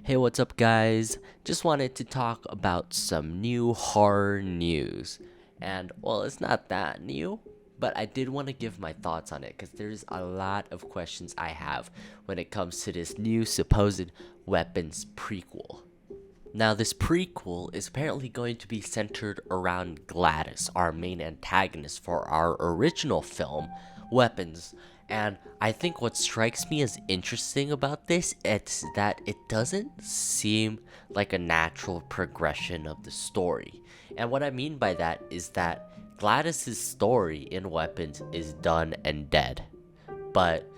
Hey, what's up, guys? Just wanted to talk about some new horror news. And, well, it's not that new, but I did want to give my thoughts on it because there's a lot of questions I have when it comes to this new supposed Weapons prequel. Now, this prequel is apparently going to be centered around Gladys, our main antagonist for our original film, Weapons. And I think what strikes me as interesting about this is that it doesn't seem like a natural progression of the story. And what I mean by that is that Gladys's story in Weapons is done and dead. But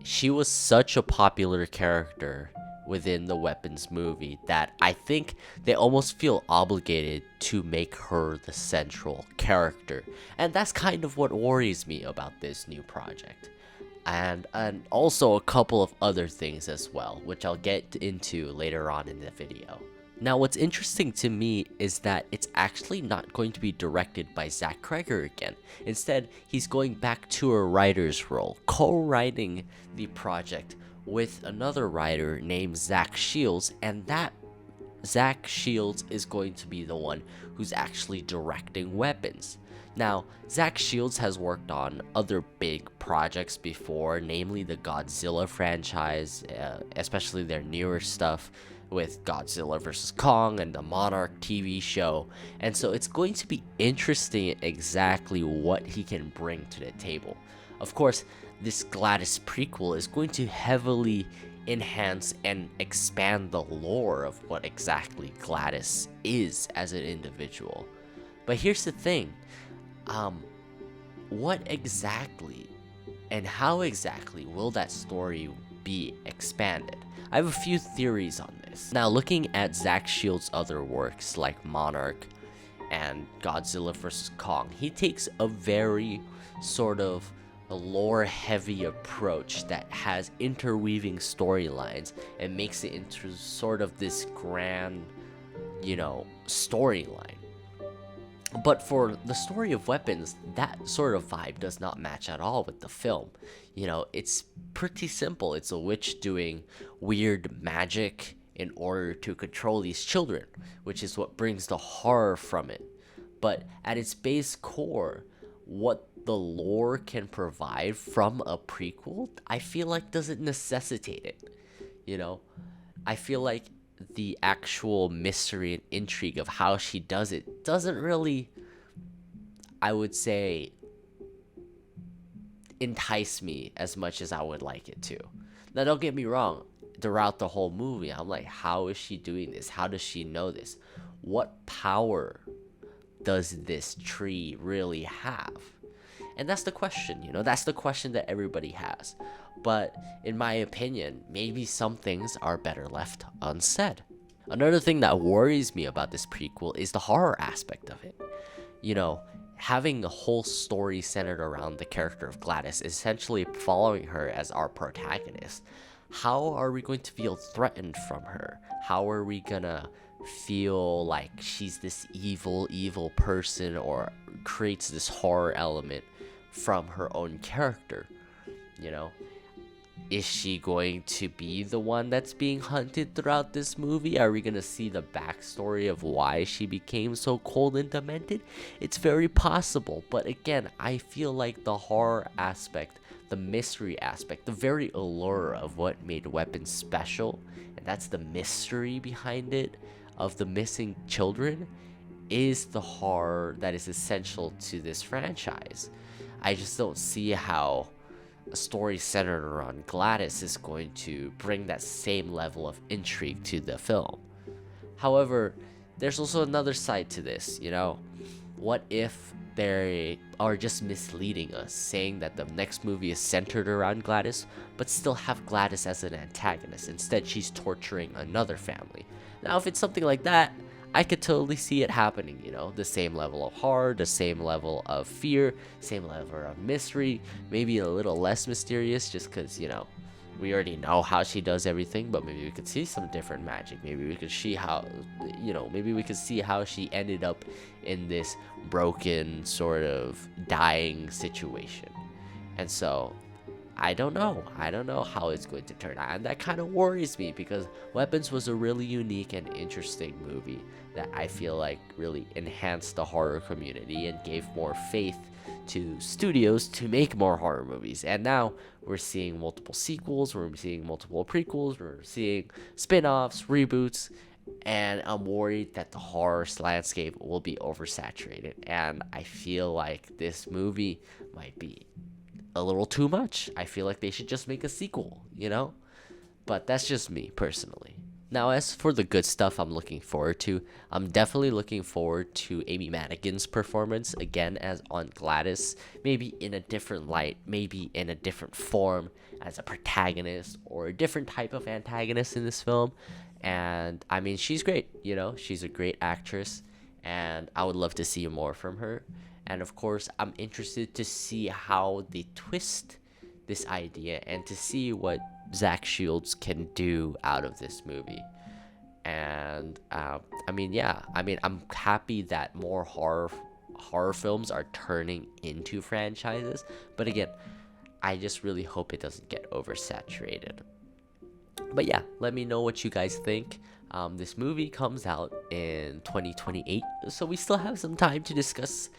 she was such a popular character within the Weapons movie that I think they almost feel obligated to make her the central character. And that's kind of what worries me about this new project. And also a couple of other things as well, which I'll get into later on in the video. Now, what's interesting to me is that it's actually not going to be directed by Zach Kreger again. Instead, he's going back to a writer's role, co-writing the project with another writer named Zach Shields, and that Zach Shields is going to be the one who's actually directing Weapons. Now, Zach Shields has worked on other big projects before, namely the Godzilla franchise, especially their newer stuff with Godzilla vs. Kong and the Monarch TV show. And so it's going to be interesting exactly what he can bring to the table. Of course, this Gladys prequel is going to heavily enhance and expand the lore of what exactly Gladys is as an individual. But here's the thing, what exactly and how exactly will that story be expanded? I have a few theories on this. Now, looking at Zach Shields' other works like Monarch and Godzilla vs. Kong, he takes a very sort of a lore-heavy approach that has interweaving storylines and makes it into sort of this grand, storyline. But for the story of Weapons, that sort of vibe does not match at all with the film. It's pretty simple. It's a witch doing weird magic in order to control these children, which is what brings the horror from it. But at its base core, what the lore can provide from a prequel, I feel like doesn't necessitate it. I feel like the actual mystery and intrigue of how she does it doesn't really, I would say, entice me as much as I would like it to. Now, don't get me wrong, throughout the whole movie, I'm like, how is she doing this? How does she know this? What power does this tree really have? And that's the question, that's the question that everybody has. But in my opinion, maybe some things are better left unsaid. Another thing that worries me about this prequel is the horror aspect of it. Having a whole story centered around the character of Gladys, essentially following her as our protagonist. How are we going to feel threatened from her? How are we gonna feel like she's this evil person or creates this horror element from her own character? Is she going to be the one that's being hunted throughout this movie? Are we gonna see the backstory of why she became so cold and demented? It's very possible, but again, I feel like the horror aspect, the mystery aspect, the very allure of what made Weapons special, and that's the mystery behind it, of the missing children, is the horror that is essential to this franchise. I just don't see how a story centered around Gladys is going to bring that same level of intrigue to the film. However, there's also another side to this, What if they are just misleading us, saying that the next movie is centered around Gladys, but still have Gladys as an antagonist? Instead, she's torturing another family. Now, if it's something like that, I could totally see it happening, the same level of horror, the same level of fear, same level of mystery, maybe a little less mysterious just because, we already know how she does everything, but maybe we could see some different magic. Maybe we could see how, she ended up in this broken sort of dying situation. And so I don't know. I don't know how it's going to turn out. And that kind of worries me because Weapons was a really unique and interesting movie that I feel like really enhanced the horror community and gave more faith to studios to make more horror movies. And now we're seeing multiple sequels, we're seeing multiple prequels, we're seeing spin offs, reboots, and I'm worried that the horror landscape will be oversaturated. And I feel like this movie might be a little too much. I feel like they should just make a sequel, you know? But that's just me personally. Now, as for the good stuff I'm looking forward to, I'm definitely looking forward to Amy Madigan's performance again as Aunt Gladys, maybe in a different light, maybe in a different form as a protagonist or a different type of antagonist in this film. And I mean, she's great, you know, she's a great actress, and I would love to see more from her. And of course, I'm interested to see how they twist this idea and to see what Zach Shields can do out of this movie. And I mean, yeah, I mean, I'm happy that more horror films are turning into franchises. But again, I just really hope it doesn't get oversaturated. But yeah, let me know what you guys think. This movie comes out in 2028, so we still have some time to discuss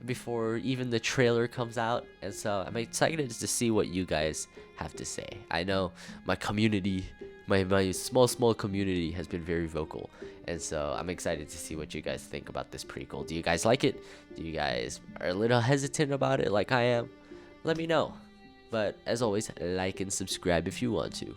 before even the trailer comes out. And so I'm excited to see what you guys have to say. I know my community, my small community has been very vocal. And so I'm excited to see what you guys think about this prequel. Do you guys like it? Do you guys are a little hesitant about it like I am? Let me know. But as always, like and subscribe if you want to.